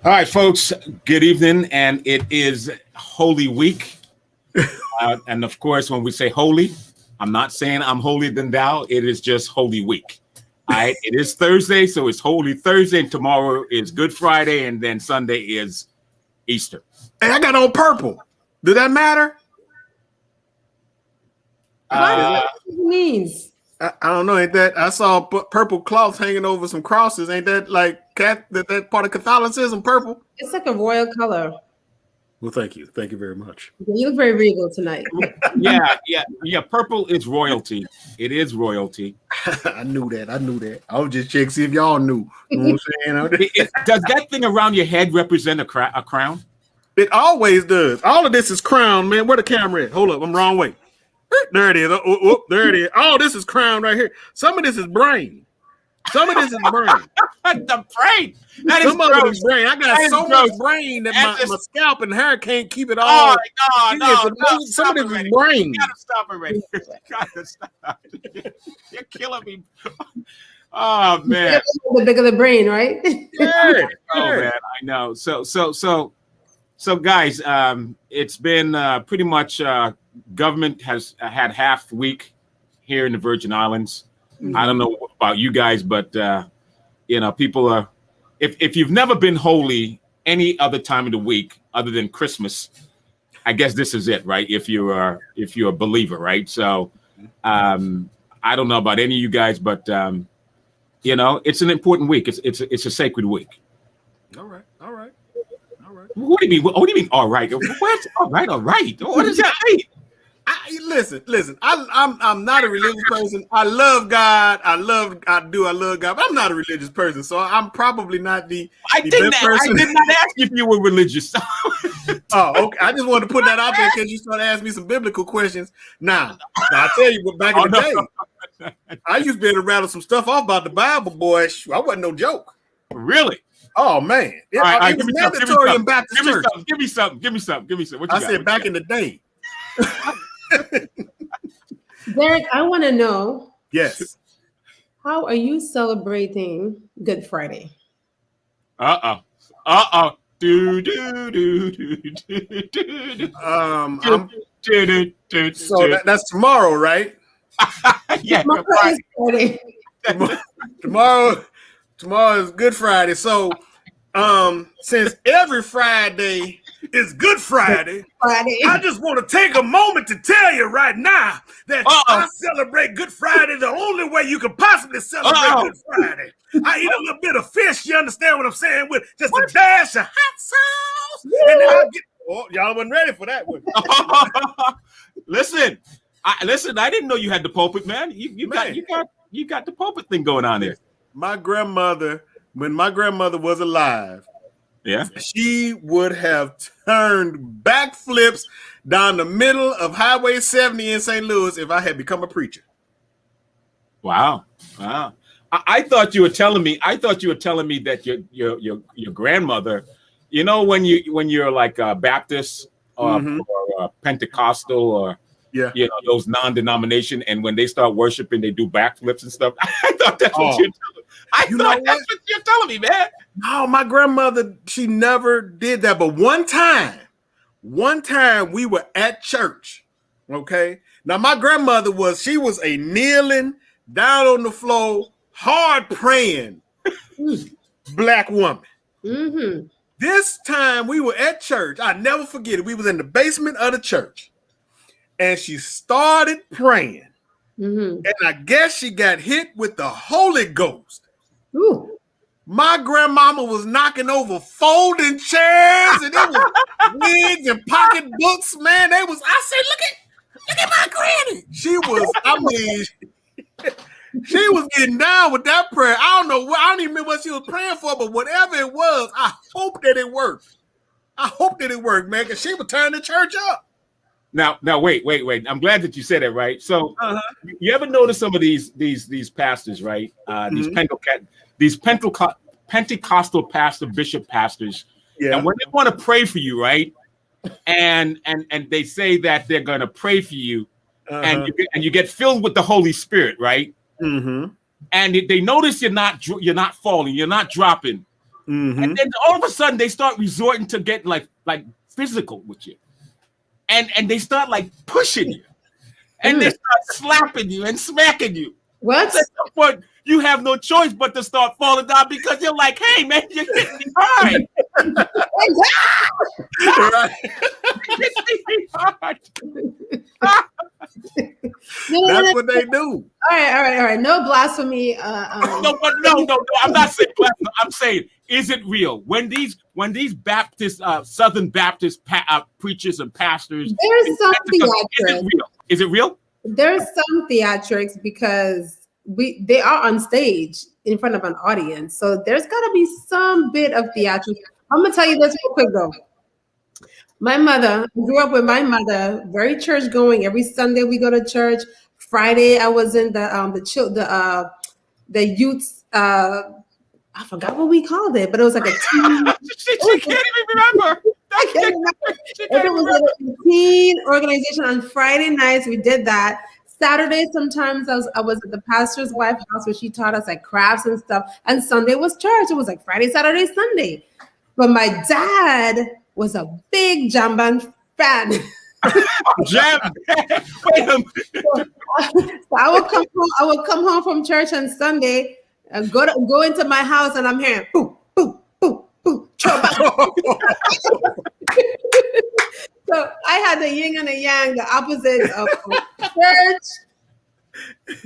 All right, folks, good evening. And it is Holy Week. And of course, when we say holy, I'm not saying I'm holier than thou. It is just Holy Week. All right. It is Thursday, so it's Holy Thursday. And tomorrow is Good Friday. And then Sunday is Easter. Hey, I got on purple. Does that matter? What it means? I don't know. Ain't that I saw purple cloths hanging over some crosses? Ain't that like that part of Catholicism? Purple. It's like a royal color. Well, thank you very much. You look very regal tonight. Yeah. Purple is royalty. It is royalty. I knew that. I was just checking see if y'all knew. You know what I'm saying? Does that thing around your head represent a crown? It always does. All of this is crown, man. Where the camera at? Hold up, I'm wrong way. There it is. There it is. All this is crown right here. Some of this is brain. Some of this is brain. The brain. Some of it is brain. I got so much brain that my scalp and hair can't keep it all. No. Some of this is brain. You gotta stop already. You gotta stop. You're killing me. Oh man. The bigger the brain, right? Yeah. Oh man, I know. So guys, it's been pretty much government has had half week here in the Virgin Islands. Mm-hmm. I don't know about you guys, but people are. If you've never been holy any other time of the week other than Christmas, I guess this is it, right? If you're a believer, right? So, I don't know about any of you guys, but it's an important week. It's a sacred week. All right. What do you mean? What do you mean? All right. What's all right? All right. What does that mean? Listen. I'm not a religious person. I love God. I love God, but I'm not a religious person, so I'm probably not the. I did not ask you if you were religious. Oh, okay. I just wanted to put that out there because you started asking me some biblical questions. Now I tell you what. Back in the day, I used to be able to rattle some stuff off about the Bible, boy. I wasn't no joke. Really? Oh man, it was mandatory in Baptist church. Give me something. What you I said back in the day. Derek, I want to know. Yes. How are you celebrating Good Friday? Do. So that's tomorrow, right? Yeah. Tomorrow is Good Friday. So, since every Friday is Good Friday, I just want to take a moment to tell you right now that I celebrate Good Friday the only way you can possibly celebrate Good Friday. I eat a little bit of fish, you understand what I'm saying, with just a dash of hot sauce, and then I'll get. Oh, y'all wasn't ready for that one. Listen, I didn't know you had the pulpit, man. You got the pulpit thing going on there. My grandmother, when my grandmother was alive, yeah, she would have turned backflips down the middle of Highway 70 in St. Louis if I had become a preacher. Wow. I thought you were telling me that your grandmother, when you're like a Baptist or Pentecostal or those non-denomination, and when they start worshiping, they do backflips and stuff. I thought that's what you're telling me. That's what you're telling me, man. No, my grandmother, she never did that. But one time we were at church. Okay. Now my grandmother was a kneeling down on the floor, hard praying black woman. Mm-hmm. This time we were at church. I never forget it. We was in the basement of the church. And she started praying. Mm-hmm. And I guess she got hit with the Holy Ghost. Ooh. My grandmama was knocking over folding chairs, and it was wigs and pocketbooks, man. I said, look at my granny. She was getting down with that prayer. I don't even remember what she was praying for, but whatever it was, I hope that it worked. Man, because she was turning the church up. Now, wait. I'm glad that you said that, right? So, you ever notice some of these pastors, right? These Pentecostal pastor, bishop pastors, and when they want to pray for you, right? And they say that they're going to pray for you, and you get filled with the Holy Spirit, right? Mm-hmm. And they notice you're not falling, you're not dropping. And then all of a sudden they start resorting to get like physical with you. And they start like pushing you. And they start slapping you and smacking you. What? At some point, you have no choice but to start falling down because you're like, hey, man, you're hitting me hard. Right. That's what they do. All right. No blasphemy. No. I'm not saying blasphemy. I'm saying, is it real? When these Baptist, Southern Baptist preachers and pastors, there's some theatrics. Is it real? There's some theatrics because they are on stage in front of an audience, so there's got to be some bit of theatrics. I'm gonna tell you this real quick though. My mother grew up with my mother, very church going. Every Sunday we go to church. Friday I was in the youth. I forgot what we called it, but it was like a teen. she can't even remember. I can't remember. It was like a teen organization. On Friday nights we did that. Saturday sometimes I was at the pastor's wife's house where she taught us like crafts and stuff. And Sunday was church. It was like Friday, Saturday, Sunday. But my dad was a big jam band fan. Jam band. Wait a minute. So I would come home from church on Sunday and go into my house and I'm hearing boo, boo, boo, boo. So I had the yin and the yang, the opposites of church,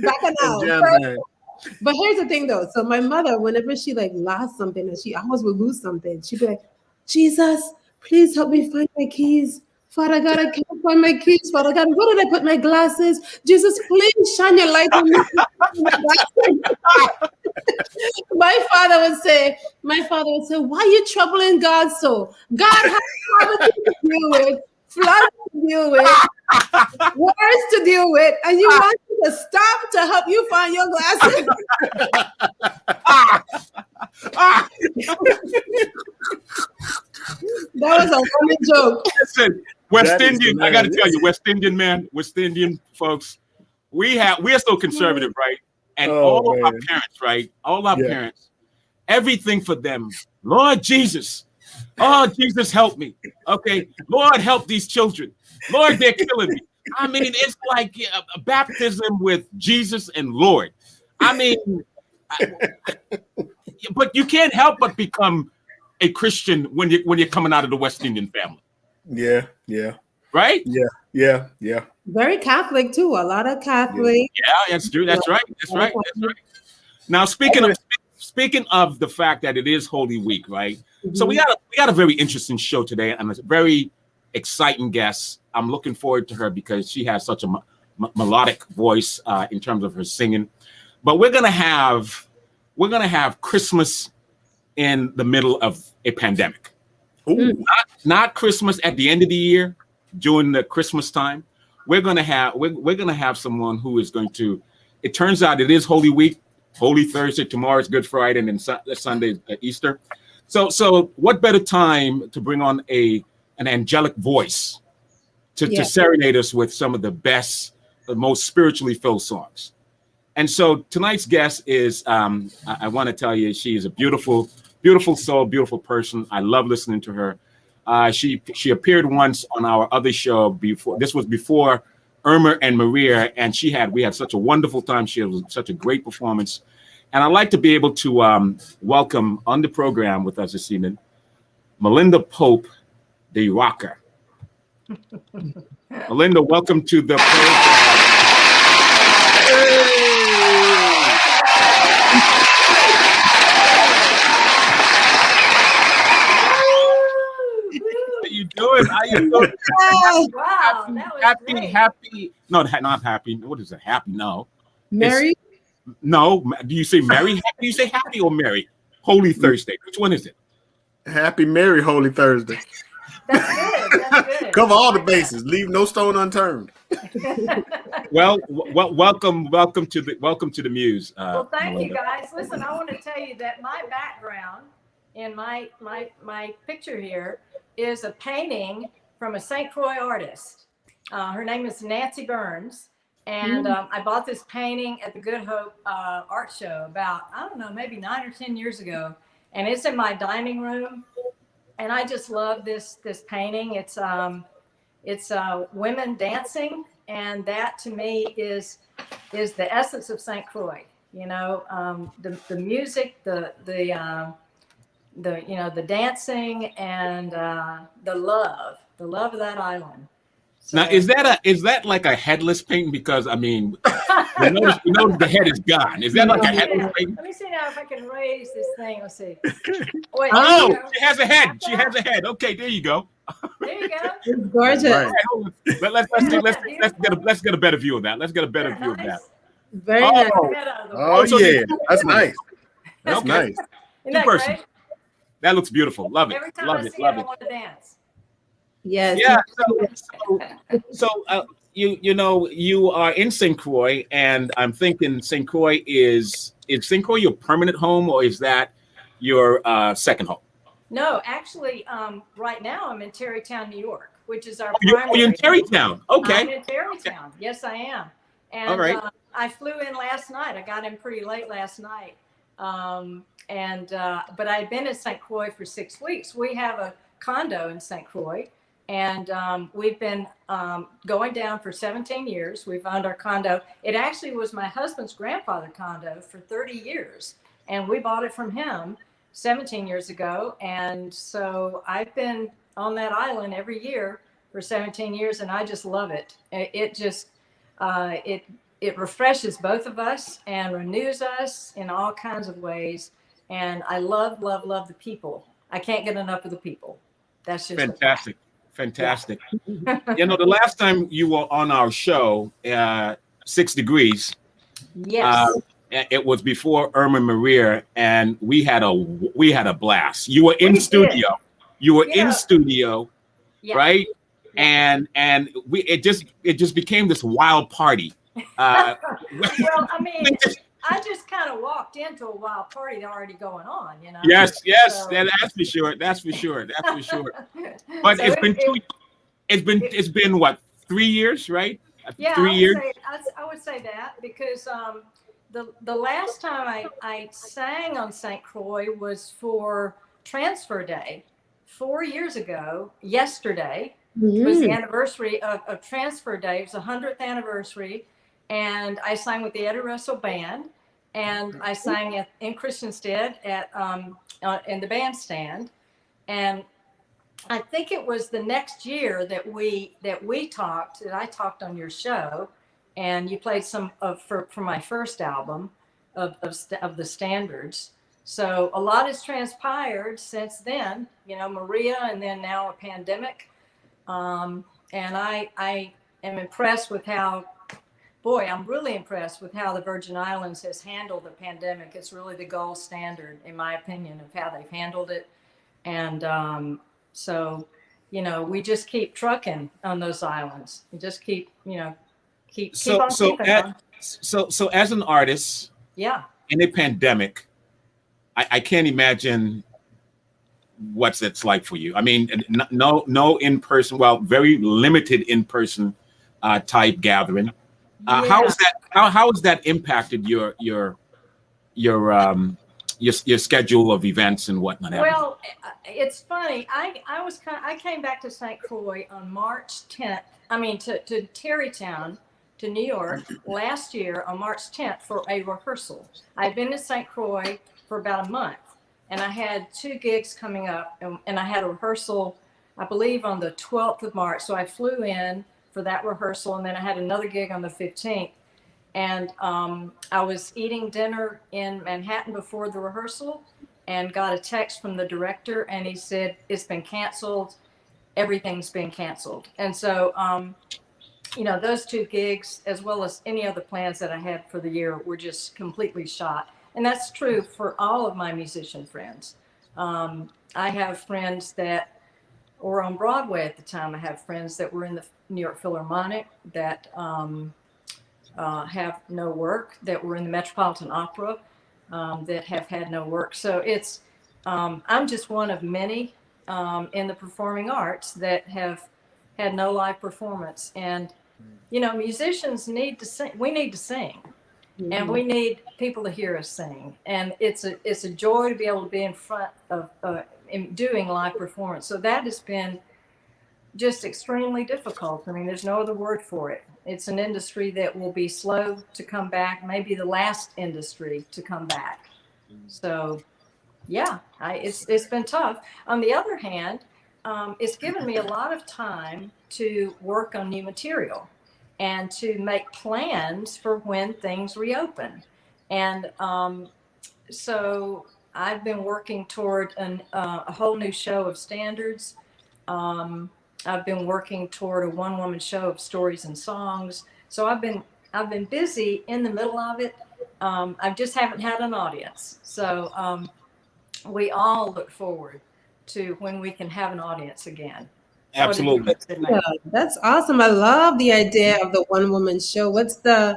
bacchanal. But here's the thing though. So my mother, whenever she like lost something and she always would lose something, she'd be like, Jesus, please help me find my keys. Father God, I can't find my keys. Father God, where did I put my glasses? Jesus, please shine your light on me. My father would say, why are you troubling God so? God has poverty to deal with, floods to deal with, wars to deal with, and you want me to stop to help you find your glasses? That was a funny joke. Listen, West Indian, I got to tell you, West Indian folks, we are so conservative, right? And all of our parents, right? All our parents, everything for them. Lord Jesus, oh Jesus, help me. Okay, Lord, help these children. Lord, they're killing me. I mean, it's like a baptism with Jesus and Lord. I mean, but you can't help but become a Christian when you're coming out of the West Indian family. Yeah. Right? Yeah. Very Catholic too. A lot of Catholic. Yeah, that's true. That's right. Now, speaking of the fact that it is Holy Week, right? Mm-hmm. So we got a very interesting show today and a very exciting guest. I'm looking forward to her because she has such a melodic voice in terms of her singing. But we're gonna have Christmas in the middle of a pandemic. Ooh. Not Christmas at the end of the year during the Christmas time. We're gonna have someone who is going to. It turns out it is Holy Week, Holy Thursday. Tomorrow is Good Friday, and then Sunday is Easter. So what better time to bring on an angelic voice to serenade us with some of the best, the most spiritually filled songs. And so tonight's guest is, I want to tell you, she is a beautiful soul, beautiful person. I love listening to her. She appeared once on our other show before. This was before Irma and Maria, and we had such a wonderful time. She was such a great performance. And I'd like to be able to welcome on the program with us this evening, Melinda Pope, the rocker. Melinda, welcome to the program. Doing? How you doing? Wow, happy. No, not happy. What is it? Happy? No. Merry? No. Do you say merry? Do you say happy or merry? Holy Thursday. Which one is it? Happy, merry, Holy Thursday. That's good. Cover all the bases. Leave no stone unturned. Well, welcome to the Muse. Well, thank Melinda. you guys. Listen, I want to tell you that my background in my picture here is a painting from a St. Croix artist. Her name is Nancy Burns. And I bought this painting at the Good Hope art show about, I don't know, maybe 9 or 10 years ago. and it's in my dining room. And I just love this painting. It's women dancing, and that to me is the essence of St. Croix. You know, the music, the dancing, and the love of that island. So, now, is that like a headless painting? Because I mean, you notice the head is gone. Is that like a headless painting? Let me see now if I can raise this thing. Let's see. Wait, oh, she has a head. She has a head. Okay, there you go. There you go. It's gorgeous. Right. Let's get a better view of that. Let's get a better view of that. Very nice. Yeah, that's nice. That's Okay. nice. Isn't that great? That looks beautiful. Love it. Every time Love I it. see Love it, I it. want to dance. Yes. Yeah. So you are in St. Croix, and I'm thinking St. Croix is St. Croix your permanent home, or is that your second home? No, actually, right now I'm in Terrytown, New York, which is our You're primary. in Terrytown. Okay. I'm in Terrytown. Yes, I am. And all right. I flew in last night. I got in pretty late last night. But I've been in St. Croix for 6 weeks. We have a condo in St. Croix, and we've been going down for 17 years. We've owned our condo. It actually was my husband's grandfather condo for 30 years, and we bought it from him 17 years ago. And so I've been on that island every year for 17 years, and I just love it. It refreshes both of us and renews us in all kinds of ways. And I love the people. I can't get enough of the people. That's just fantastic. Fantastic. Yeah. The last time you were on our show, 6 Degrees. Yes. It was before Irma Maria, and we had a blast. You were in studio. Did. You were in studio, right? Yeah. And it just became this wild party. Well, I mean, I just kind of walked into a wild party already going on, Yes, so. That's for sure. That's for sure. But so it's been what, 3 years, right? Yeah, 3 years. I would say that because the last time I sang on St. Croix was for Transfer Day 4 years ago. Yesterday was the anniversary of Transfer Day. It was the 100th anniversary. And I sang with the Eddie Russell Band, and I sang in Christiansted in the bandstand. And I think it was the next year that I talked on your show, and you played some for my first album of the standards. So a lot has transpired since then, Maria, and then now a pandemic. And I am impressed with I'm really impressed with how the Virgin Islands has handled the pandemic. It's really the gold standard, in my opinion, of how they've handled it. And so, we just keep trucking on those islands. We just keep on keeping on. So as an artist, in a pandemic, I can't imagine what it's like for you. I mean, no in-person, well, very limited in-person type gathering. How has that impacted your schedule of events and whatnot? Well, it's funny. I came back to St. Croix on March 10th. I mean, to Terrytown, to New York last year on March 10th for a rehearsal. I'd been to St. Croix for about a month, and I had 2 gigs coming up, and I had a rehearsal, I believe, on the 12th of March. So I flew in for that rehearsal, and then I had another gig on the 15th. And I was eating dinner in Manhattan before the rehearsal and got a text from the director, and he said, "It's been canceled. Everything's been canceled." And so, those 2 gigs, as well as any other plans that I had for the year, were just completely shot. And that's true for all of my musician friends. I have friends that were on Broadway at the time. I have friends that were in the New York Philharmonic that have no work, that were in the Metropolitan Opera that have had no work. So it's, I'm just one of many in the performing arts that have had no live performance. And, musicians need to sing. We need to sing. and we need people to hear us sing. And it's a joy to be able to be in front of doing live performance. So that has been just extremely difficult. I mean, there's no other word for it. It's an industry that will be slow to come back, maybe the last industry to come back. So yeah, it's been tough. On the other hand, it's given me a lot of time to work on new material and to make plans for when things reopen. And so I've been working toward a whole new show of standards. I've been working toward a one-woman show of stories and songs. So I've been busy in the middle of it. I just haven't had an audience. So we all look forward to when we can have an audience again. Absolutely. Yeah, that's awesome. I love the idea of the one-woman show. What's the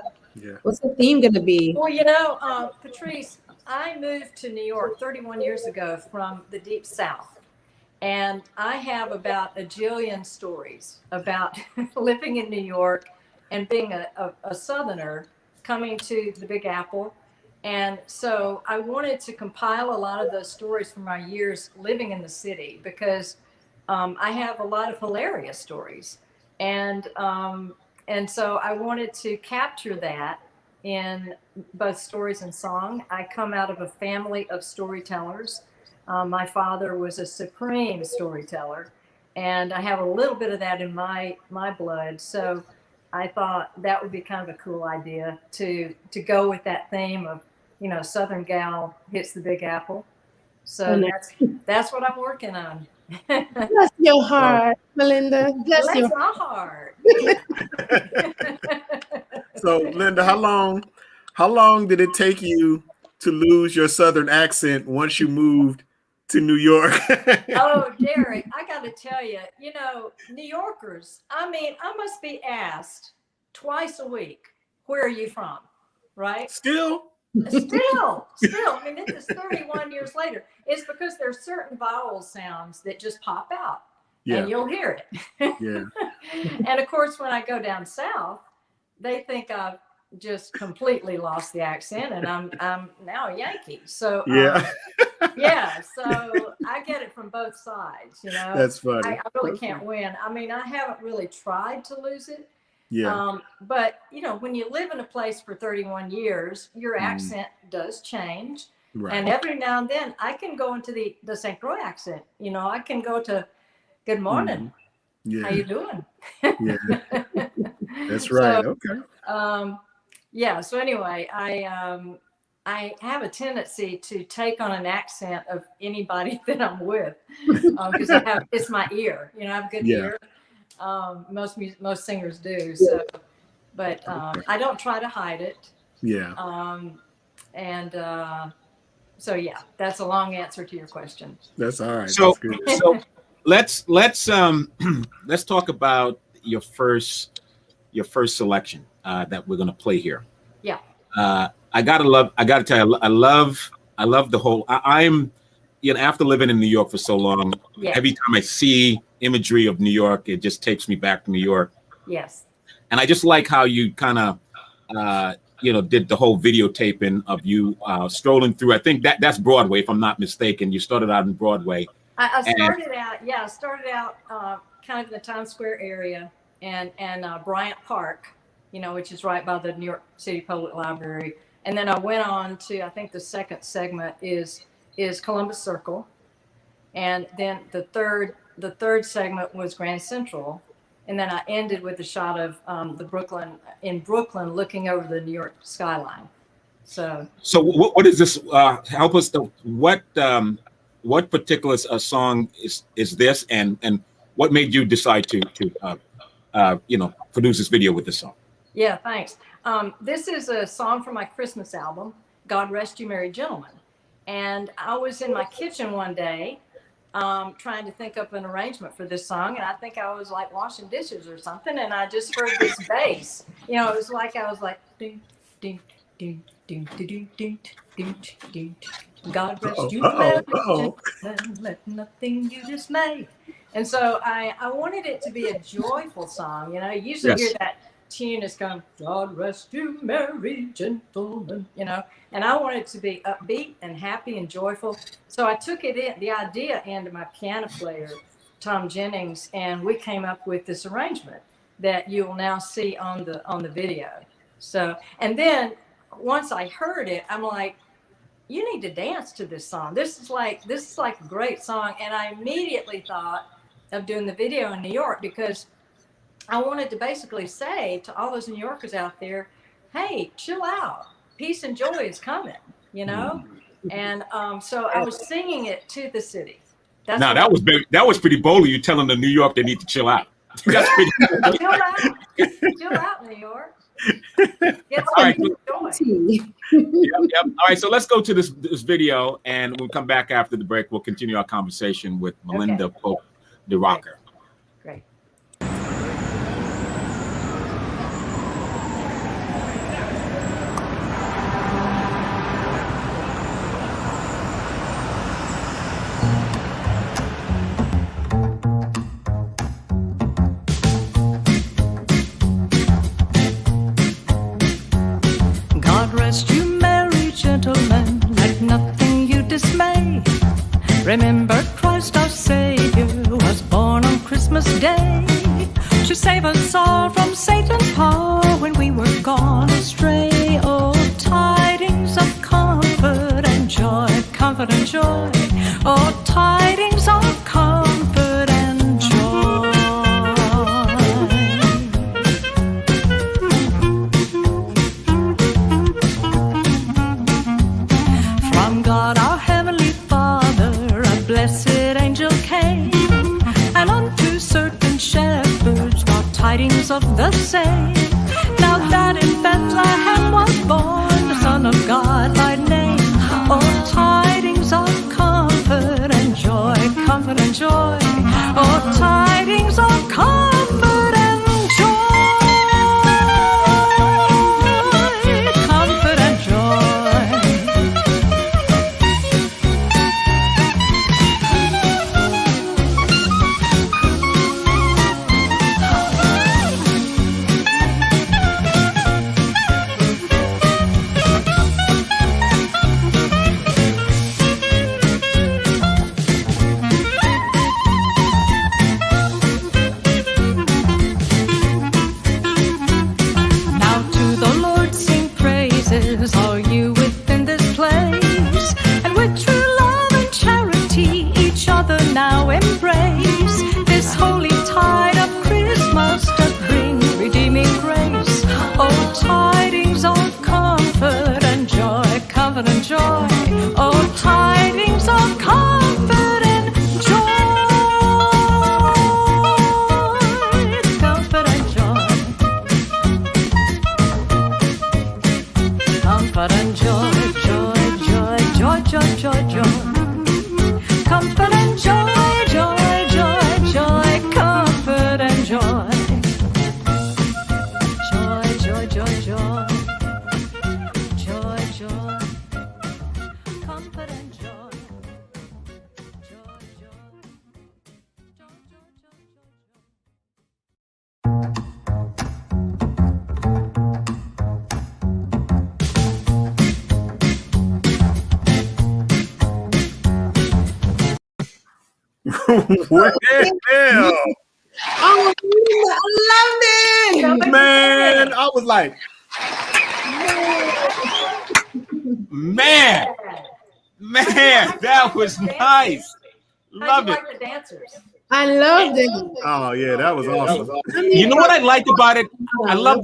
theme going to be? Well, Patrice, I moved to New York 31 years ago from the Deep South. And I have about a jillion stories about living in New York and being a Southerner coming to the Big Apple. And so I wanted to compile a lot of those stories from my years living in the city, because I have a lot of hilarious stories. And so I wanted to capture that in both stories and song. I come out of a family of storytellers. My father was a supreme storyteller, and I have a little bit of that in my blood. So I thought that would be kind of a cool idea to go with that theme of, Southern gal hits the Big Apple. So that's what I'm working on. Bless your heart, Melinda. Bless my heart. So, Linda, how long did it take you to lose your Southern accent once you moved to New York? Oh, Derek, I got to tell you, New Yorkers, I must be asked twice a week, where are you from? Right? Still. I mean, this is 31 years later. It's because there's certain vowel sounds that just pop out, and you'll hear it. Yeah. And of course, when I go down south, they think I've just completely lost the accent, and I'm now a Yankee. So so I get it from both sides. That's funny. I really can't win. I mean, I haven't really tried to lose it. Yeah. But when you live in a place for 31 years, your accent does change. Right. And every now and then I can go into the St. Croix accent. I can go to good morning. Yeah. How you doing? Yeah. That's right. So, okay. So anyway, I have a tendency to take on an accent of anybody that I'm with, because it's my ear. I have a good ear. Most singers do. So, but I don't try to hide it. Yeah. So that's a long answer to your question. That's all right. So, that's good. So let's talk about your first selection that we're gonna play here. Yeah. I gotta tell you, I love the whole. I'm after living in New York for so long, every time I see imagery of New York, it just takes me back to New York. Yes. And I just like how you kind of, did the whole videotaping of you strolling through. I think that's Broadway, if I'm not mistaken. You started out in Broadway. I started out kind of in the Times Square area and Bryant Park, which is right by the New York City Public Library. And then I went on to, I think the second segment is Columbus Circle. And then the third segment was Grand Central. And then I ended with a shot of Brooklyn looking over the New York skyline. So what is this? Help us. What particular song is this, and what made you decide to produce this video with this song? Yeah, thanks. This is a song from my Christmas album, God Rest You Merry Gentlemen. And I was in my kitchen one day trying to think up an arrangement for this song, and I think I was like washing dishes or something, and I just heard this bass. It was like I was like ding ding ding ding ding ding ding ding. God rest you, let nothing you dismay. And so I wanted it to be a joyful song. You usually hear that tune is going, God rest you, merry gentlemen, you know, and I wanted it to be upbeat and happy and joyful. So I took the idea into my piano player, Tom Jennings, and we came up with this arrangement that you will now see on the video. So, and then once I heard it, I'm like, you need to dance to this song. This is like a great song. And I immediately thought of doing the video in New York, because I wanted to basically say to all those New Yorkers out there, hey, chill out. Peace and joy is coming, you know? And so I was singing it to the city. Now that was pretty bold of you telling the New York they need to chill out. That's pretty cool. Chill out, New York. Get All right. joy. Yep. All right, so let's go to this video, and we'll come back after the break. We'll continue our conversation with Melinda Pope, the rocker. Great. God rest you, merry gentlemen, let nothing you dismay. Remember Christ our Savior was born on Christmas Day to save us all from Satan's power when we were gone astray. Oh, tidings of comfort and joy, comfort and joy. Oh, tidings of comfort and joy. From God our Heavenly Father, a blessed angel came, and unto certain shepherds brought tidings of the same. Now that in Bethlehem was born the Son of God by name. Oh, tidings of comfort and joy, comfort and joy. Oh, tidings of comfort and joy, comfort and joy. Now to the Lord sing praises, all you within this place, and with true love and charity each other now embrace. This holy tide of Christmas doth bring redeeming grace. Oh, tidings of comfort and joy, comfort and joy. Oh, tidings of comfort and joy, comfort and joy. Comfort and joy, joy, joy, joy, joy, joy, joy. Comfort and joy, joy, joy, joy, comfort and joy. Joy, joy, joy, joy. Joy, joy. Comfort and joy. Joy, joy. Joy, joy, joy, joy. Well, Oh, I loved it. man, I was like, Man, that was nice. Love it. Like the dancers. I loved it. oh yeah, that was awesome. You know what I liked about it? I love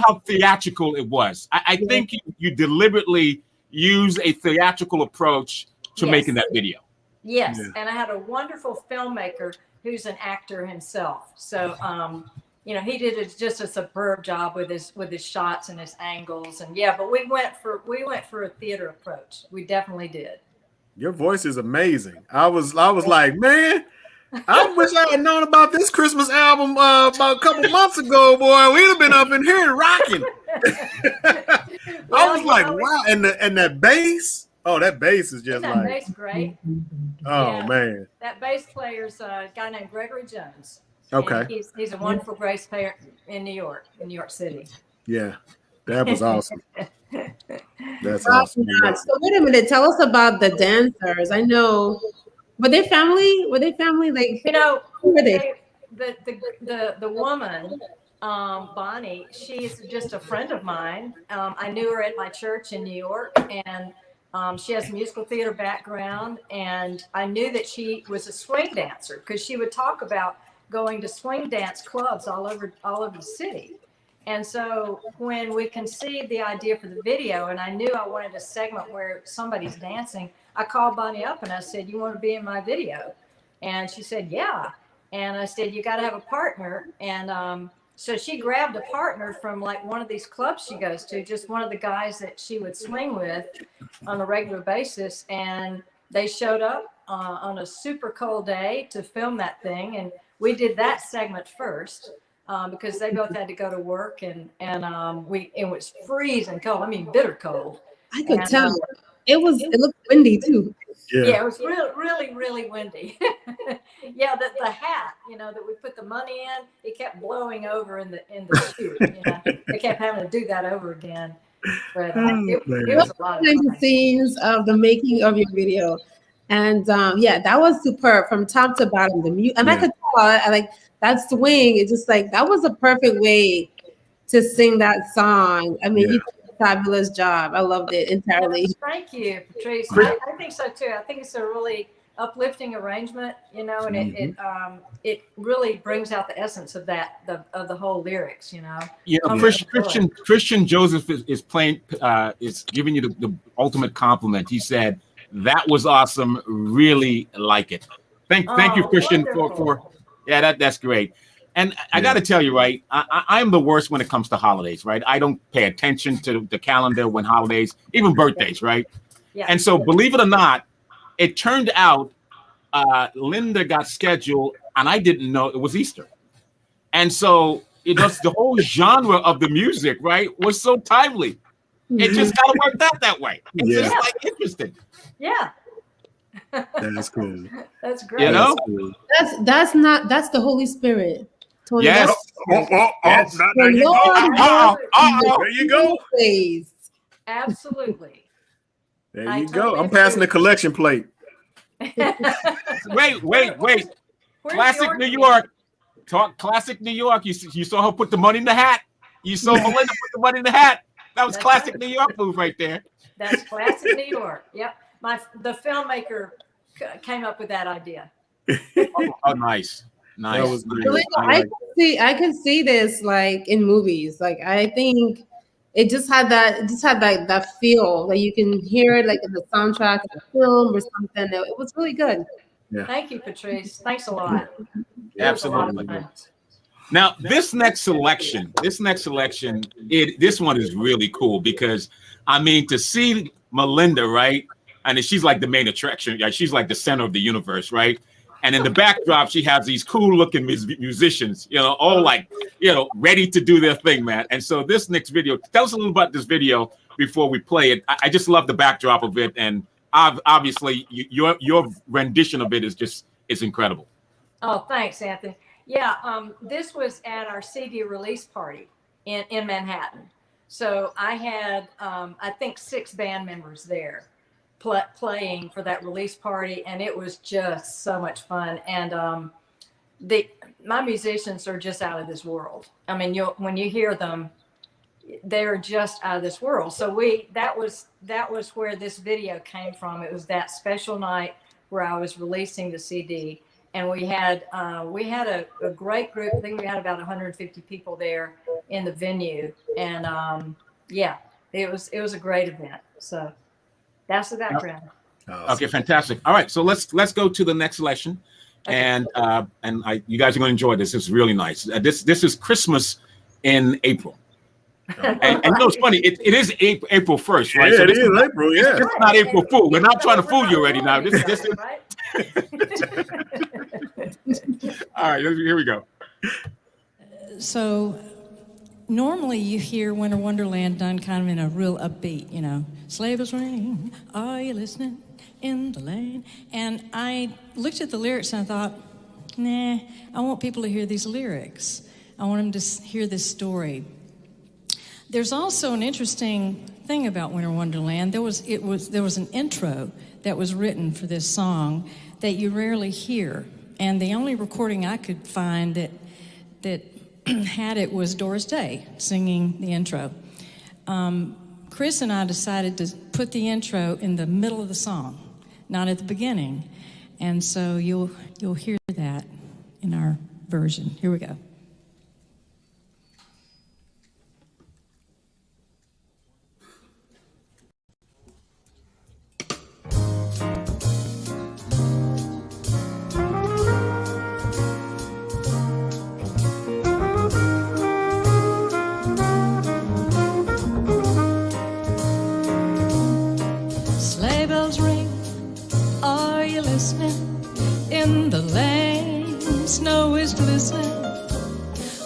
how theatrical it was. I think you deliberately use a theatrical approach to Yes. making that video. Yes, Yeah. and I had a wonderful filmmaker who's an actor himself. So, you know, he did just a superb job with his shots and his angles. And yeah, but we went for a theater approach. We definitely did. Your voice is amazing. I was like, man, I wish I had known about this Christmas album about a couple months ago, boy. We'd have been up in here rocking. I was like, wow, and that bass. Oh, that bass is just Isn't that like, bass great? oh Yeah. man. That bass player's a guy named Gregory Jones. Okay. And he's a wonderful bass player in New York City. Yeah, that was awesome. That's Top awesome. notch. So wait a minute. Tell us about the dancers. I know. Were they family? Like, who were they? The woman, Bonnie, she's just a friend of mine. I knew her at my church in New York, and she has a musical theater background, and I knew that she was a swing dancer because she would talk about going to swing dance clubs all over the city. And so when we conceived the idea for the video, and I knew I wanted a segment where somebody's dancing, I called Bonnie up and I said, "You want to be in my video?" And she said, "Yeah." And I said, "You got to have a partner." And so she grabbed a partner from like one of these clubs she goes to, just one of the guys that she would swing with on a regular basis. And they showed up on a super cold day to film that thing. And we did that segment first. Because they both had to go to work, and it was freezing cold. I mean, bitter cold. I could tell. It looked windy too. Yeah, it was really, really windy. Yeah, the hat, that we put the money in, it kept blowing over in the shoot. They kept having to do that over again. But it was a lot of fun. The scenes of the making of your video, and that was superb from top to bottom. And I could tell, that swing. It's just like that was a perfect way to sing that song. I mean, you did a fabulous job. I loved it entirely. Thank you, Patrice. I think so too. I think it's a really uplifting arrangement, and it really brings out the essence of of the whole lyrics, Christian Joseph is playing, is giving you the ultimate compliment. He said, "That was awesome. Really like it." Thank you, Christian, for that's great. And I got to tell you, right, I'm the worst when it comes to holidays, right? I don't pay attention to the calendar when holidays, even birthdays, right? Yeah. And so, believe it or not, it turned out Linda got scheduled, and I didn't know it was Easter. And so, the whole genre of the music, right, was so timely. It just kind of worked out that way. It's just like interesting. Yeah. That's cool. That's great. That's the Holy Spirit. Tony, yes. There you go. Absolutely. There you go. I'm passing the collection plate. Wait. Classic New York. Classic New York. You saw her put the money in the hat. You saw Melinda put the money in the hat. That was classic New York move right there. That's classic New York. Yep. The filmmaker came up with that idea. Oh, nice. That was great. I can see this like in movies. Like I think it just had that feel that you can hear it like in the soundtrack of the film or something. It was really good. Yeah. Thank you, Patrice. Thanks a lot. Absolutely. Now, this next selection, this one is really cool because, I mean, to see Melinda, right? And she's like the main attraction. Yeah, she's like the center of the universe, right? And in the backdrop, she has these cool-looking musicians, all ready to do their thing, man. And so this next video, tell us a little about this video before we play it. I just love the backdrop of it, and obviously your rendition of it is incredible. Oh, thanks, Anthony. Yeah, this was at our CD release party in Manhattan. So I had, I think, 6 band members there playing for that release party, and it was just so much fun. And my musicians are just out of this world. I mean, when you hear them, they're just out of this world. So that was where this video came from. It was that special night where I was releasing the CD. And we had a great group. I think we had about 150 people there in the venue, and it was a great event. So that's the background. Okay, fantastic. All right, so let's go to the next selection, and you guys are going to enjoy this. It's really nice. This is Christmas in April, and it's funny. It is April 1st, right? Yeah, so it is April. Yeah, it's not April Fool. We're not trying to fool you already now. This is. Right? All right, here we go. So normally you hear Winter Wonderland done kind of in a real upbeat, sleigh bells ring, are you listening in the lane? And I looked at the lyrics and I thought, nah, I want people to hear these lyrics. I want them to hear this story. There's also an interesting thing about Winter Wonderland. There was an intro that was written for this song that you rarely hear, and the only recording I could find that had it was Doris Day singing the intro. Chris and I decided to put the intro in the middle of the song, not at the beginning, and so you'll hear that in our version. Here we go. In the lane, snow is glistening,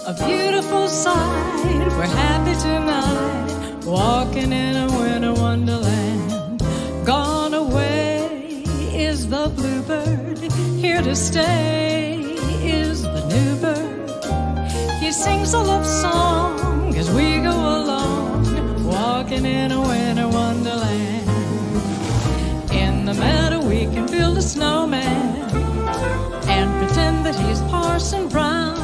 a beautiful sight. We're happy tonight, walking in a winter wonderland. Gone away is the bluebird, here to stay is the new bird. He sings a love song as we go along, walking in a winter wonderland. In the meadow we can build a snowman and pretend that he's Parson Brown.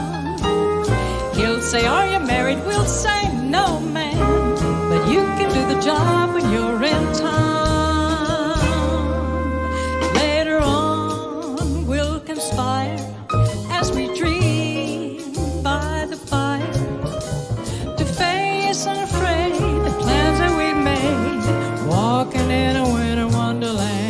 He'll say, are you married? We'll say, no, man. But you can do the job when you're in town. Later on, we'll conspire as we dream by the fire to face unafraid the plans that we made, walking in a winter wonderland.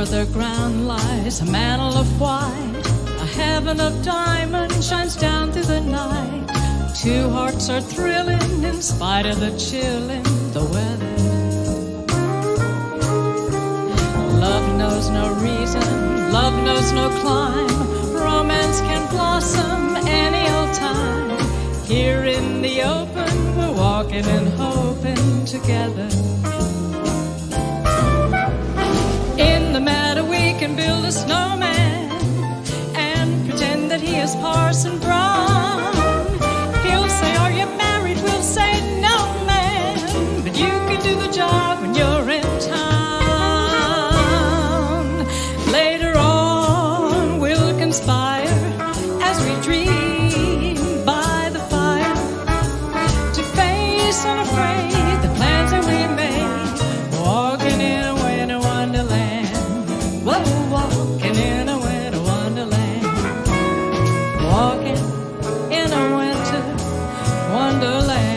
The ground lies a mantle of white, a heaven of diamonds shines down through the night. Two hearts are thrilling in spite of the chill in the weather. Love knows no reason, love knows no climb, romance can blossom any old time. Here in the open we're walking and hoping together. In the meadow we can build a snowman and pretend that he is Parson Brown. He'll say, are you married? We'll say, no, man. But you can do the job when you're in town. Later on we'll conspire as we dream by the fire to face unafraid the plans that we made, walking in a winter wonderland. Walking in a winter wonderland, walking in a winter wonderland.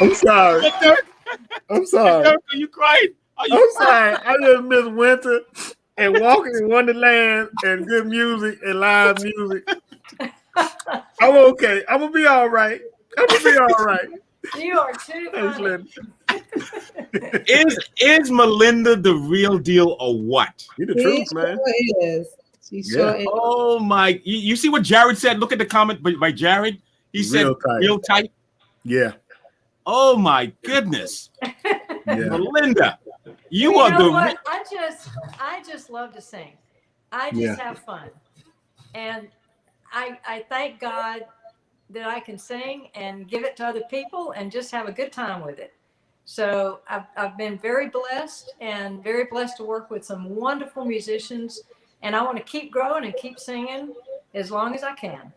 I'm sorry. I'm sorry. Are you crying? I'm sorry. I just miss winter and walking in Wonderland and good music and live music. I'm okay. I'm gonna be all right. You are too funny. Is Melinda the real deal or what? You the truth, man. Sure is. She sure is. Oh my! You see what Jared said? Look at the comment by Jared. He said real tight. Yeah. Oh my goodness. Yeah. Melinda. You are know the. what? I just love to sing. I just have fun, and I thank God that I can sing and give it to other people and just have a good time with it. So I've been very blessed and very blessed to work with some wonderful musicians, and I want to keep growing and keep singing as long as I can.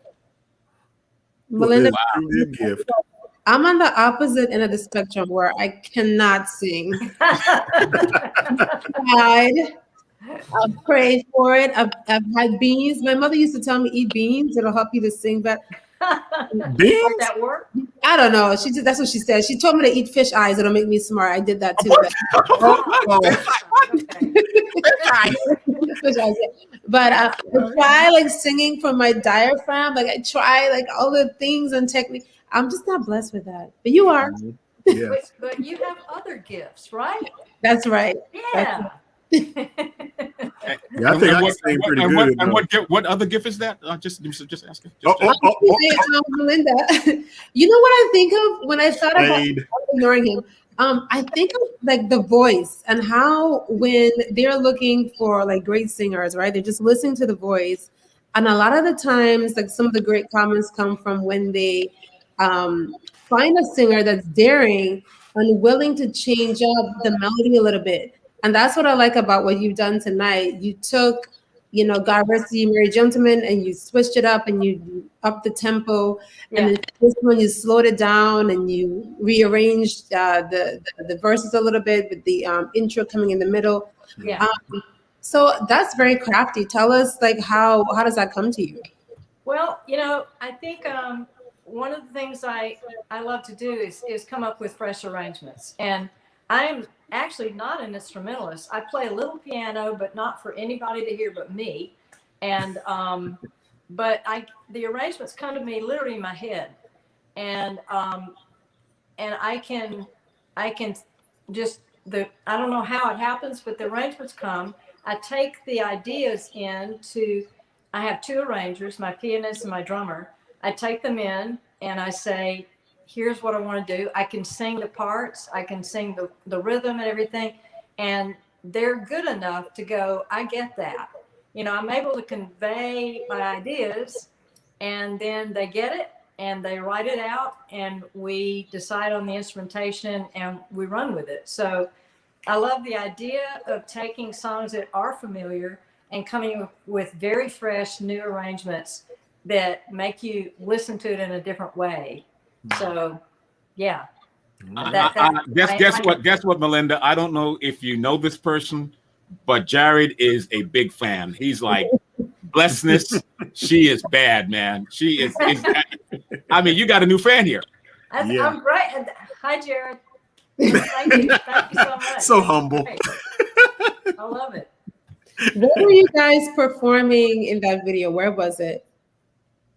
Melinda, truly a gift. I'm on the opposite end of the spectrum where I cannot sing. I've prayed for it. I've had beans. My mother used to tell me, eat beans. It'll help you to sing better. Beans? Like that work? I don't know. That's what she said. She told me to eat fish eyes. It'll make me smart. I did that too. Fish eyes, yeah. But I try like singing from my diaphragm. Like I try like all the things and technique. I'm just not blessed with that. But you are. Yes. But you have other gifts, right? That's right. Yeah. Yeah, I think I can sing pretty good. And what other gift is that? Just asking. Melinda, you know what I think of when I thought about ignoring him? I think of like the voice and how when they're looking for like great singers, right? They're just listening to the voice. And a lot of the times, like some of the great comments come from when they find a singer that's daring and willing to change up the melody a little bit. And that's what I like about what you've done tonight. You took, God Rest You Merry Gentlemen, and you switched it up and you upped the tempo. Yeah. And then this one you slowed it down and you rearranged the verses a little bit with the intro coming in the middle. Yeah. So that's very crafty. Tell us, like, how does that come to you? Well, I think one of the things I love to do is come up with fresh arrangements. And I'm actually not an instrumentalist. I play a little piano, but not for anybody to hear but me. And but the arrangements come to me literally in my head, and I can just I don't know how it happens, but the arrangements come. I take the ideas I have two arrangers, my pianist and my drummer. I take them in and I say, here's what I want to do. I can sing the parts. I can sing the rhythm and everything. And they're good enough to go, I get that. I'm able to convey my ideas, and then they get it and they write it out and we decide on the instrumentation and we run with it. So I love the idea of taking songs that are familiar and coming with very fresh new arrangements that make you listen to it in a different way. So, yeah. Guess what, Melinda? I don't know if you know this person, but Jared is a big fan. He's like, blessedness. She is bad, man. She is. I mean, you got a new fan here. I'm great. Hi, Jared. Thank you so much. So humble. I love it. Where were you guys performing in that video? Where was it?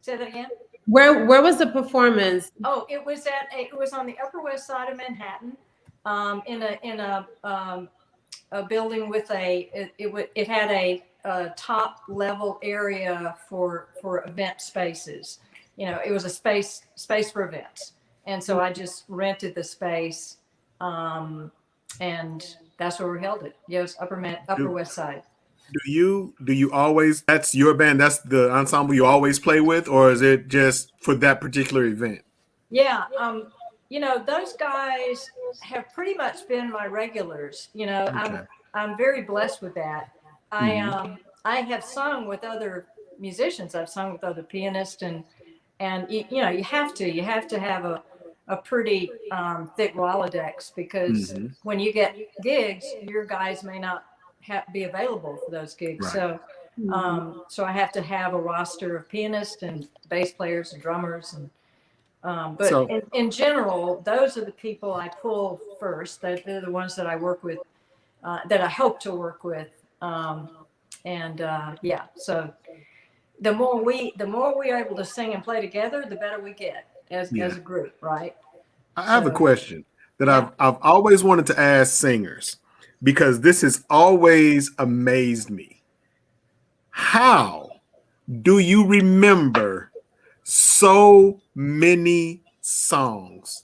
Say that again. Where was the performance? Oh, it was on the Upper West Side of Manhattan, in a building with it had a top level area for event spaces. It was a space for events, and so I just rented the space, and that's where we held it. Yes, Upper West Side. Do you always, that's your band, that's the ensemble you always play with, or is it just for that particular event? Yeah, those guys have pretty much been my regulars. Okay. I'm very blessed with that. I have sung with other musicians. I've sung with other pianists, and you have to have a pretty thick Rolodex, because when you get gigs, your guys may not be available for those gigs. Right. So I have to have a roster of pianists and bass players and drummers, and in general, those are the people I pull first. They're the ones that I work with, that I hope to work with, so the more we're able to sing and play together, the better we get as a group, right? I have a question that I've always wanted to ask singers, because this has always amazed me. How do you remember so many songs?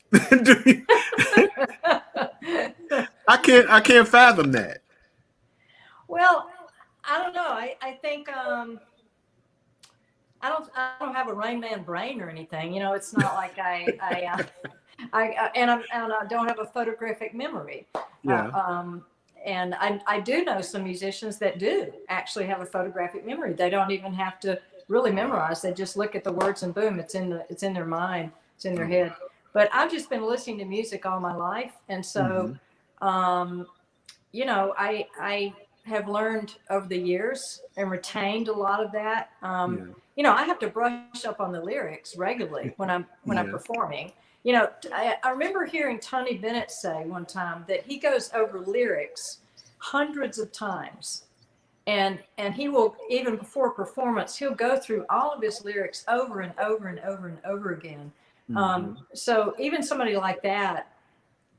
I can't fathom that. Well, I don't know. I think I don't have a Rain Man brain or anything. You know, it's not like I don't have a photographic memory. Yeah. And I do know some musicians that do actually have a photographic memory. They don't even have to really memorize. They just look at the words and boom, it's in their mind, it's in their head. But I've just been listening to music all my life, and so you know, I have learned over the years and retained a lot of that. You know, I have to brush up on the lyrics regularly when I'm performing. You know, I remember hearing Tony Bennett say one time that he goes over lyrics hundreds of times. And he will, even before performance, he'll go through all of his lyrics over and over and over and over again. So even somebody like that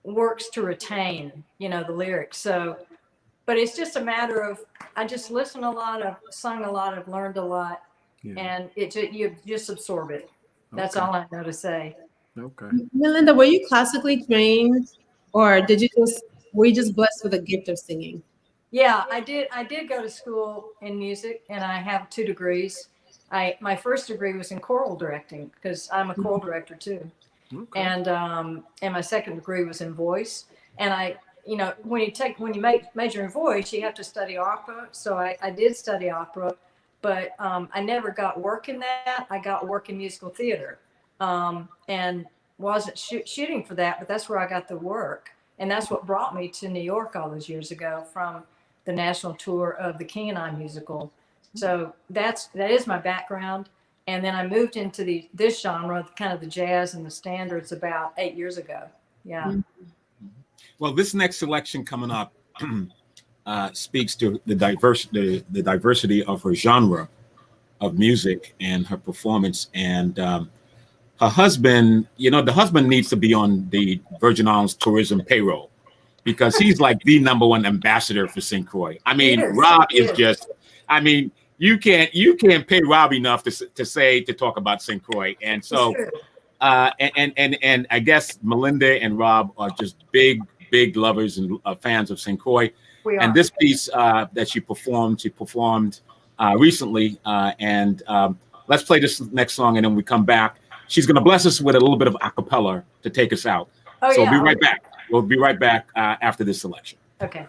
works to retain, you know, the lyrics. So, but it's just a matter of, I just listen a lot, I've sung a lot, I've learned a lot, and you just absorb it. That's all I know to say. Okay. Melinda, were you classically trained, or were you just blessed with a gift of singing? Yeah, I did go to school in music, and I have 2 degrees. My first degree was in choral directing, because I'm a choral director too. Okay. And my second degree was in voice. And you know, when you major in voice, you have to study opera. So I did study opera, but I never got work in that. I got work in musical theater, and wasn't shooting for that, but that's where I got the work. And that's what brought me to New York all those years ago from the national tour of the King and I musical. So that is my background. And then I moved into this genre, kind of the jazz and the standards, about 8 years ago. Yeah. Well, this next selection coming up speaks to the diversity of her genre of music and her performance. And her husband, you know, the husband needs to be on the Virgin Islands tourism payroll, because he's like the #1 ambassador for St. Croix. I mean, Rob is just, I mean, you can't pay Rob enough to talk about St. Croix. And so, and I guess Melinda and Rob are just big lovers and fans of St. Croix. And this piece that she performed recently. And let's play this next song, and then we come back. She's going to bless us with a little bit of a cappella to take us out. So we'll be right back. We'll be right back after this selection. Okay.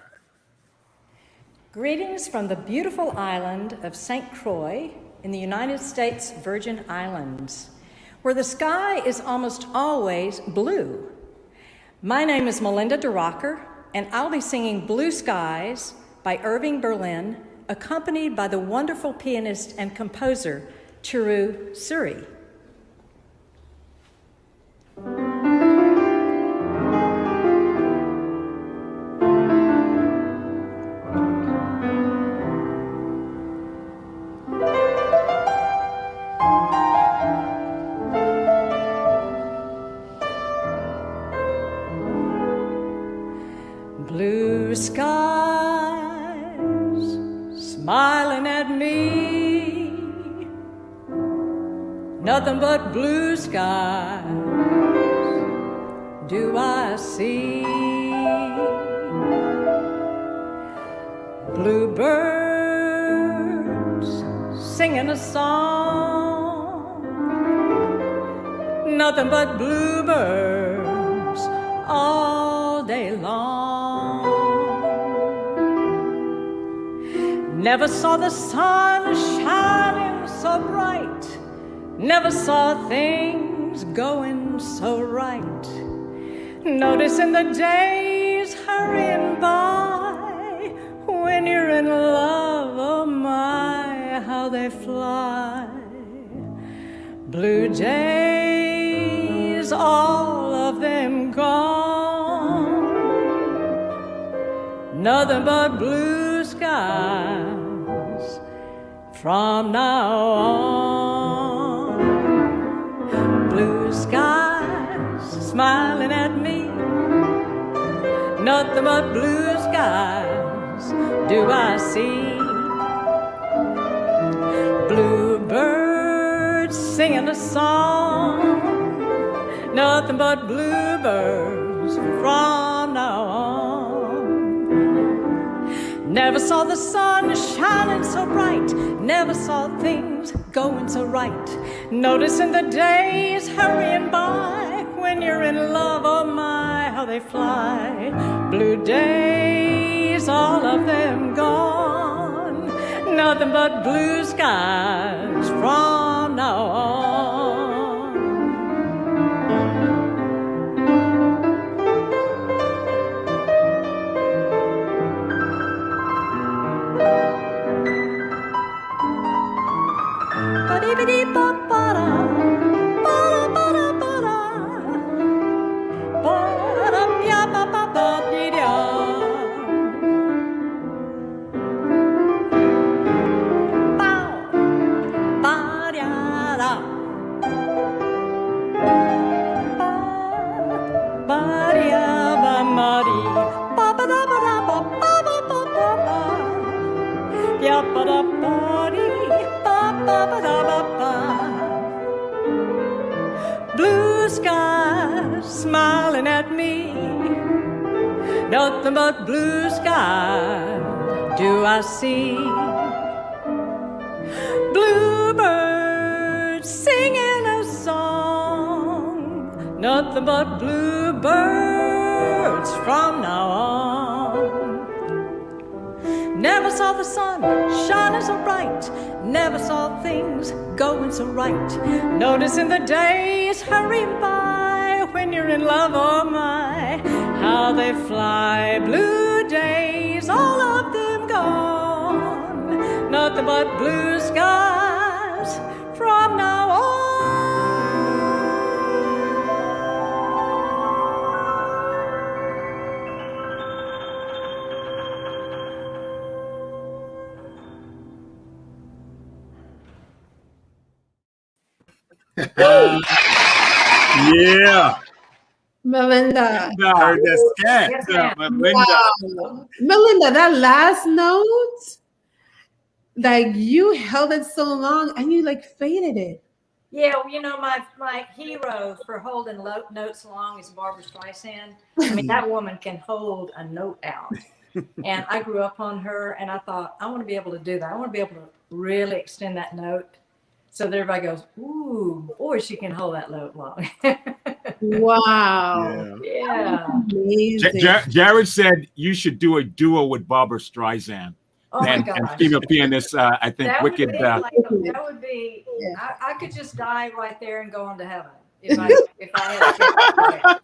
Greetings from the beautiful island of St. Croix in the United States Virgin Islands, where the sky is almost always blue. My name is Melinda Pope, and I'll be singing Blue Skies by Irving Berlin, accompanied by the wonderful pianist and composer Chiru Suri. Blue skies smiling at me, nothing but blue skies do I see. Bluebirds singing a song, nothing but bluebirds all day long. Never saw the sun shining so bright, never saw things going so right. Noticing the days hurrying by, when you're in love, oh my, how they fly. Blue days, all of them gone, nothing but blue skies from now on. Blue skies smiling at me, nothing but blue skies do I see. Bluebirds singing a song, nothing but bluebirds from now on. Never saw the sun shining so bright, never saw things going so right. Noticing the days hurrying by, when you're in love, oh my, how they fly. Blue days, all of them gone, nothing but blue skies from now on. Blue skies smiling at me, nothing but blue skies do I see. Bluebirds singing a song, nothing but bluebirds from now on. Never saw the sun shining so bright, never saw things going so right. Noticing the days hurrying by, when you're in love, oh my, how they fly. Blue days, all of them gone, nothing but blue skies from now on. Yeah. Melinda. Heard that scat. Yes, Melinda. Wow. Melinda, that last note, like you held it so long and you like faded it. Yeah, well, you know, my hero for holding notes long is Barbara Streisand. I mean, that woman can hold a note out. And I grew up on her, and I thought, I want to be able to do that. I want to be able to really extend that note so that everybody goes, ooh, boy, she can hold that note long. Wow. Yeah. Amazing. Jared said you should do a duo with Barbara Streisand. Oh my and gosh. female pianist, I think, That Wicked. would be, that would be I could just die right there and go on to heaven if I had a chance.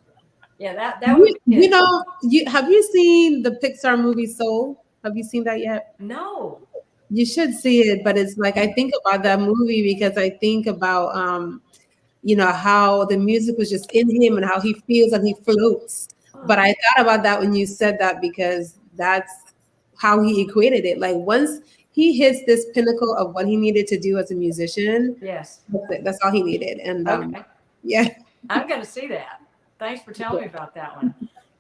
Yeah, that would be You know, have you seen the Pixar movie Soul? Have you seen that yet? No. You should see it, but it's like I think about that movie because I think about you know, how the music was just in him and how he feels and he floats. But I thought about that when you said that because that's how he equated it. Like once he hits this pinnacle of what he needed to do as a musician, yes, that's all he needed. And okay. Yeah, I'm going to see that. Thanks for telling me about that one.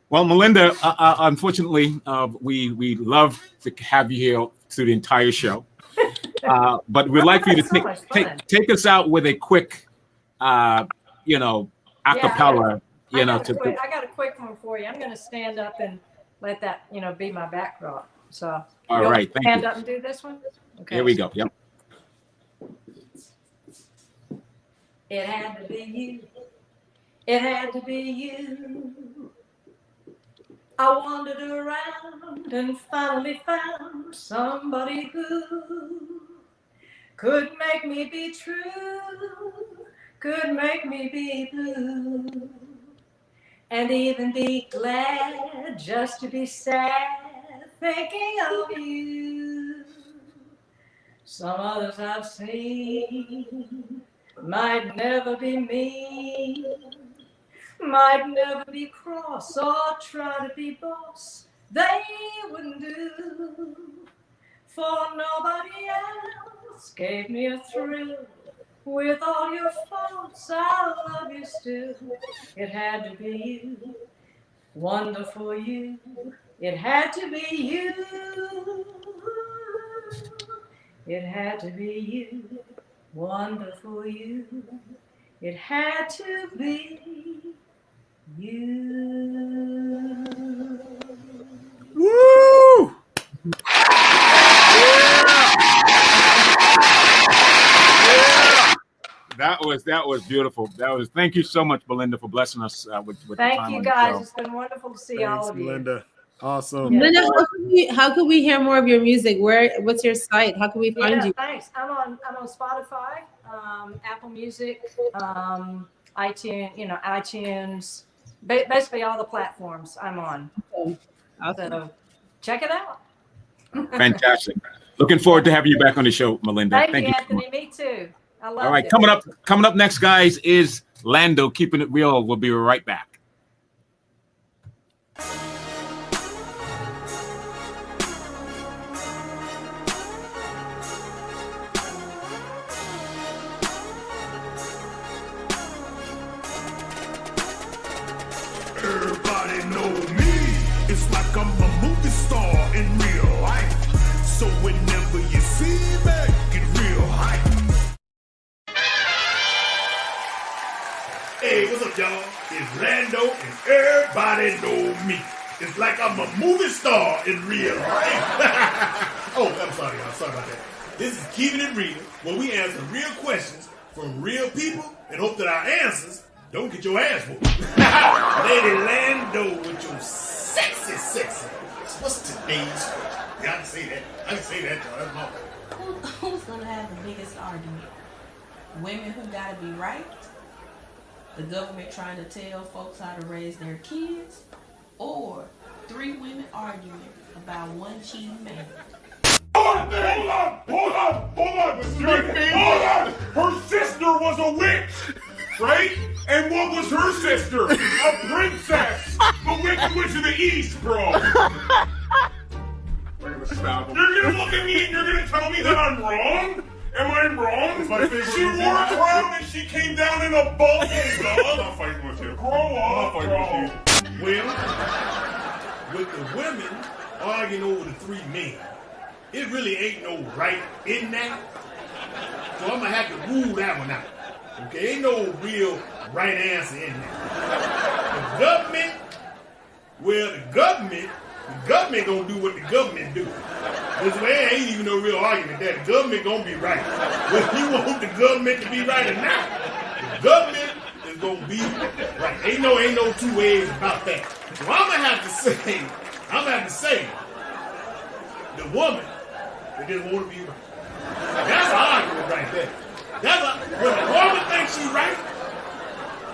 Well, Melinda, unfortunately, we love to have you here through the entire show, but we'd like for you to take us out with a quick, you know, acapella. I got a quick one for you. I'm going to stand up and let that, you know, be my backdrop. So, all right, thank stand you. up and do this one. Okay. Here we go. Yep. It had to be you. It had to be you. I wandered around and finally found somebody who could make me be true, could make me be blue, and even be glad just to be sad thinking of you. Some others I've seen might never be mean, might never be cross or try to be boss. They wouldn't do, for nobody else gave me a thrill. With all your faults, I love you still. It had to be you, wonderful you. It had to be you. It had to be you, wonderful you. It had to be you. Woo! That was beautiful. Thank you so much, Melinda, for blessing us with Thank you, guys. It's been wonderful to see all of you. Melinda. Awesome. Melinda, how can we hear more of your music? What's your site? How can we find you? Thanks. I'm on Spotify, Apple Music, iTunes, basically all the platforms I'm on. Awesome. So check it out. Fantastic. Looking forward to having you back on the show, Melinda. Thank you, Anthony. Me too. I love it. All right, coming up next, guys, is Lando, Keeping It Real. We'll be right back. Everybody know me. It's like I'm a movie star in real life. So whenever you see me, get real hype. Hey, what's up, y'all? It's Lando, and everybody know me. It's like I'm a movie star in real life. Oh, I'm sorry, y'all. Sorry about that. This is Keeping It Real, where we answer real questions from real people and hope that our answers don't get your ass whooped. Lady Lando with your sexy. What's today's question? Yeah, I can say that. Y'all. That's my Who's gonna have the biggest argument? Women who gotta be right? The government trying to tell folks how to raise their kids? Or 3 women arguing about one cheating man? Hold on! Her sister was a witch, right? And what was her sister? A princess! The Wicked Witch of the East, bro! You're gonna look at me and you're gonna tell me that I'm wrong? Am I wrong? She wore a crown and she came down in a bubble, dog. I'm not fighting with you. Grow up, bro. Well, with the women arguing over the 3 men, it really ain't no right in that. So I'm gonna have to rule that one out. Okay, ain't no real right answer in that. The government gonna do what the government do. This way ain't even no real argument there. The government gonna be right. Whether you want the government to be right or not, the government is gonna be right. Ain't no 2 ways about that. So I'm gonna have to say, the woman that just want to be right. That's an argument right there.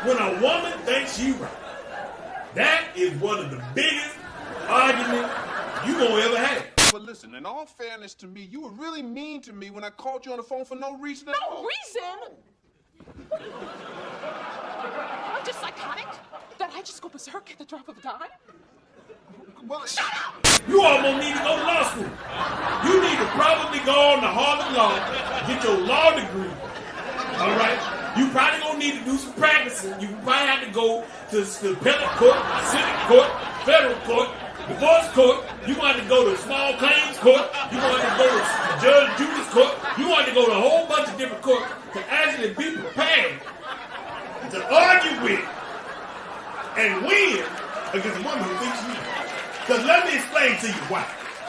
When a woman thinks she right, that is one of the biggest arguments you gonna ever have. But listen, in all fairness to me, you were really mean to me when I called you on the phone for no reason at all. No reason? I'm just psychotic? That I just go berserk at the drop of a dime? Well, shut up! You almost need to go to law school. You need to probably go on to Harvard Law, get your law degree. All right? You probably gonna need to do some practicing. You probably have to go to the appellate court, civic court, federal court, divorce court. You're going to have to go to small claims court. You're going to have to go to judge Judas court. You're going to have to go to a whole bunch of different courts to actually be prepared to argue with and win against a woman who thinks you know. Because let me explain to you why.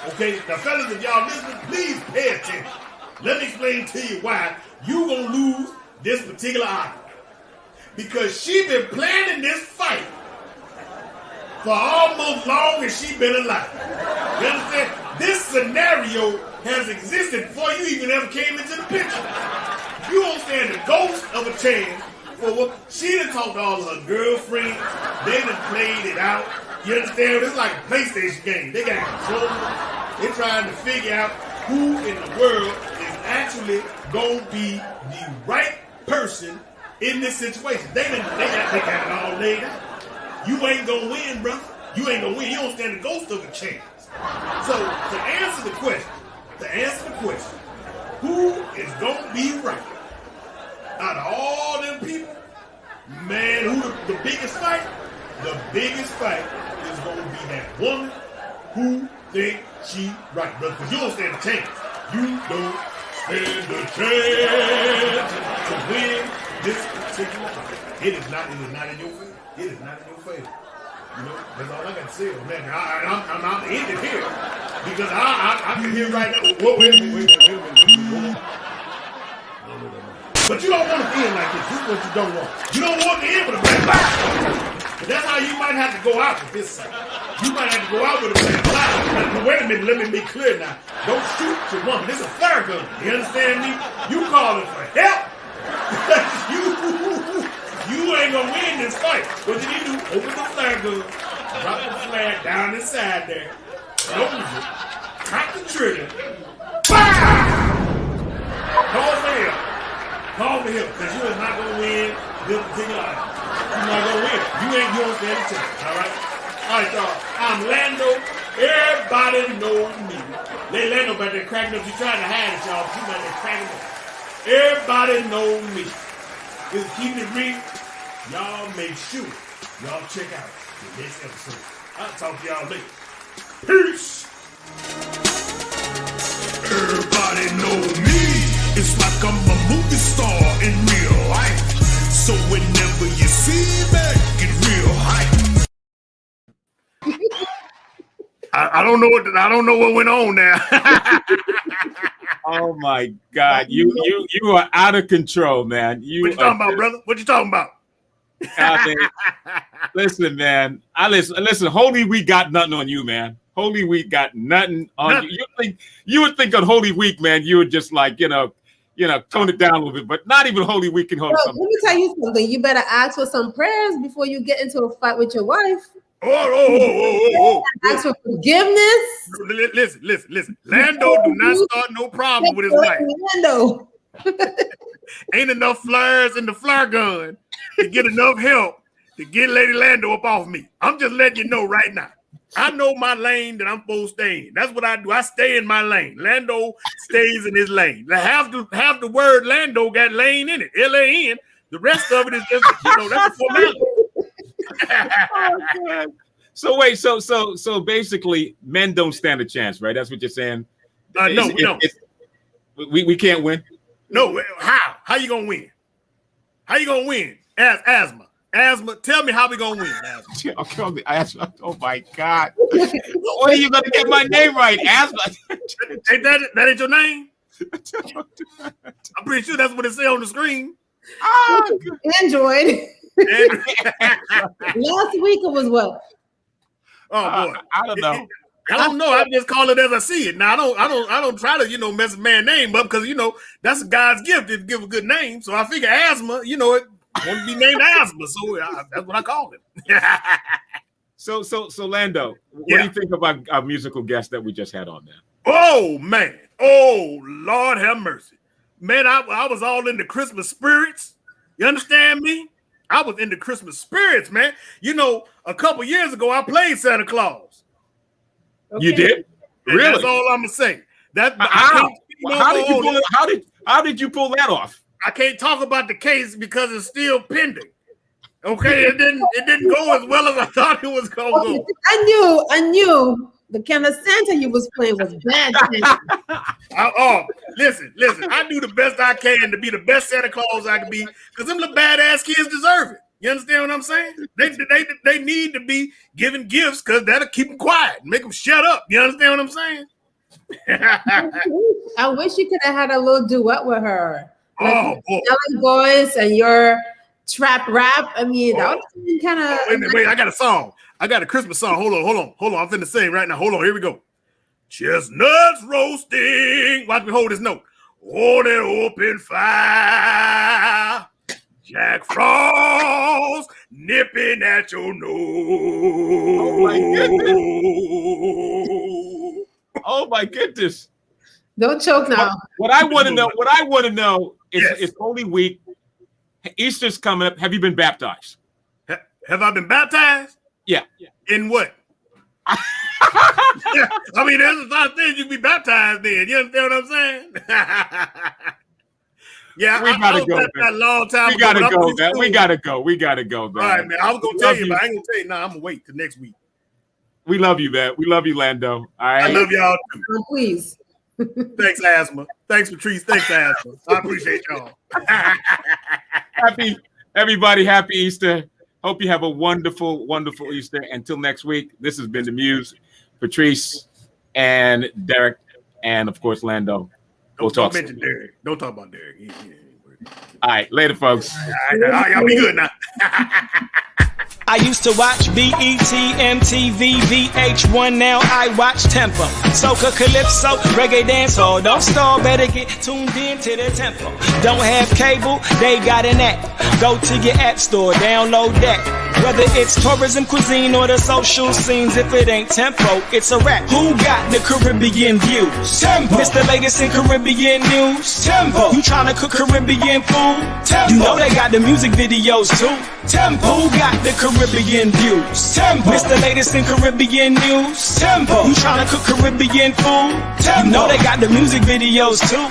Okay? Now, fellas, if y'all listening, please pay attention. Let me explain to you why you going to lose this particular argument. Because she been planning this fight for almost long as she been alive. You understand? This scenario has existed before you even ever came into the picture. You don't stand the ghost of a chance for what she done talked to all of her girlfriends. They done played it out. You understand? It's like a PlayStation game. They got control. They're trying to figure out who in the world is actually gonna be the right person in this situation. They got it all laid out. You ain't gonna win, brother. You ain't gonna win. You don't stand the ghost of a chance. So to answer the question, who is gonna be right? Out of all them people, man, who the biggest fight? The biggest fight is gonna be that woman who thinks she right, brother. Because you don't stand a chance. You don't stand a chance to win this particular fight. It is not in your favor. It is not in your favor. You know, that's all I got to say on that. I'm ending here. Because I can hear right now. Whoa, wait a minute. But you don't want to end like this. This is what you don't want. You don't want to end with a bang. But that's how you might have to go out with this side. You might have to go out with a bang. But wait a minute, let me be clear now. Don't shoot your woman. This is a flare gun. You understand me? You calling for help. you ain't gonna win this fight. What you need to do, open the flare gun, drop the flag down inside there, close it, cock the trigger, BAM! Call for help. Call for help, because you is not gonna win this particular item. You're not gonna win. You don't stand a chance, all right? All right, y'all. I'm Lando. Everybody knows me. They Lando back there cracking up. You trying to hide it, y'all. You back there cracking up. Everybody knows me. Just keep it real. Y'all make sure y'all check out the next episode. I'll talk to y'all later. Peace. Everybody know me. It's like I'm a movie star in real life. So whenever you see me, get real hype. I don't know what went on now. Oh my God, you are out of control, man. What you talking about, brother? What you talking about? Listen, man. Listen. Holy Week got nothing on you, man. Holy Week got nothing on you. You would think on Holy Week, man, you would just like tone it down a little bit, but not even Holy Week can hold something. Let me tell you something. You better ask for some prayers before you get into a fight with your wife. Oh. Ask for forgiveness. Listen. Lando do not start no problem with his wife. Lando. Ain't enough flares in the flare gun to get enough help to get Lady Lando up off me. I'm just letting you know right now. I know my lane that I'm supposed to stay in. That's what I do. I stay in my lane. Lando stays in his lane. Half the word Lando got lane in it. L-A-N. The rest of it is just, that's a formality. Oh, God. So wait, so basically, men don't stand a chance, right? That's what you're saying. No, we don't. We can't win. No, how? How you gonna win? How you gonna win? Asthma. Tell me how we gonna win. Asthma. Oh my God! When are you gonna get my name right? Asthma. Ain't that ain't your name? I'm pretty sure that's what it say on the screen. Android. Last week it was what? Oh boy, I don't know. I don't know. I just call it as I see it. Now I don't try to mess a man's name up because that's God's gift to give a good name. So I figure Asthma, it want to be named Asthma, so that's what I call it. So Lando, what do you think about our musical guest that we just had on there? Oh man, oh Lord have mercy, man! I was all in the Christmas spirits. You understand me? I was in the Christmas spirits, man. A couple years ago, I played Santa Claus. Okay. You did? Really? That's all I'm gonna say. How did you pull that off? I can't talk about the case because it's still pending. Okay, it didn't go as well as I thought it was gonna go. I knew the kind of Santa you was playing was bad. Listen. I do the best I can to be the best Santa Claus I can be because them little badass kids deserve it. You understand what I'm saying? They need to be given gifts because that'll keep them quiet and make them shut up. You understand what I'm saying? I wish you could have had a little duet with her. Like Yelling voice and your trap rap. I mean, that would kind of. Wait! I got a song. I got a Christmas song. Hold on. I'm finna sing right now. Hold on. Here we go. Chestnuts roasting. Watch me hold this note. On an open fire. Jack Frost nipping at your nose. Oh my goodness. Oh my goodness. Don't choke now. What I want to know is it's Holy Week. Easter's coming up. Have you been baptized? Have I been baptized? Yeah. In what? I mean, there's a lot of things you be baptized in. You understand what I'm saying? Yeah, we gotta go. That long time we gotta go, man. We gotta go, man. All right, man. I was gonna tell you, but I ain't gonna tell you. Nah, I'm gonna wait till next week. We love you, man. We love you, Lando. All right. I love y'all too. Oh, please. Thanks, Asthma. Thanks, Patrice. Thanks, Asthma. I appreciate y'all. Happy Easter. Hope you have a wonderful, wonderful Easter. Until next week, this has been The Muse. Patrice, and Derek, and of course Lando. Don't mention Derek. Don't talk about Derek. All right, later, folks. All right, y'all be good now. I used to watch BET, MTV, VH1, now I watch Tempo. Soca, Calypso, Reggae Dancehall. Don't stall, better get tuned in to the Tempo. Don't have cable, they got an app. Go to your app store, download that. Whether it's tourism, cuisine, or the social scenes, if it ain't Tempo, it's a rap. Who got the Caribbean views? Tempo. It's the latest in Caribbean news. Tempo. You tryna cook Caribbean food? Tempo. You know they got the music videos too. Tempo. Who got the Caribbean views? Tempo. It's the latest in Caribbean news. Tempo. You tryna cook Caribbean food? Tempo. You know they got the music videos too.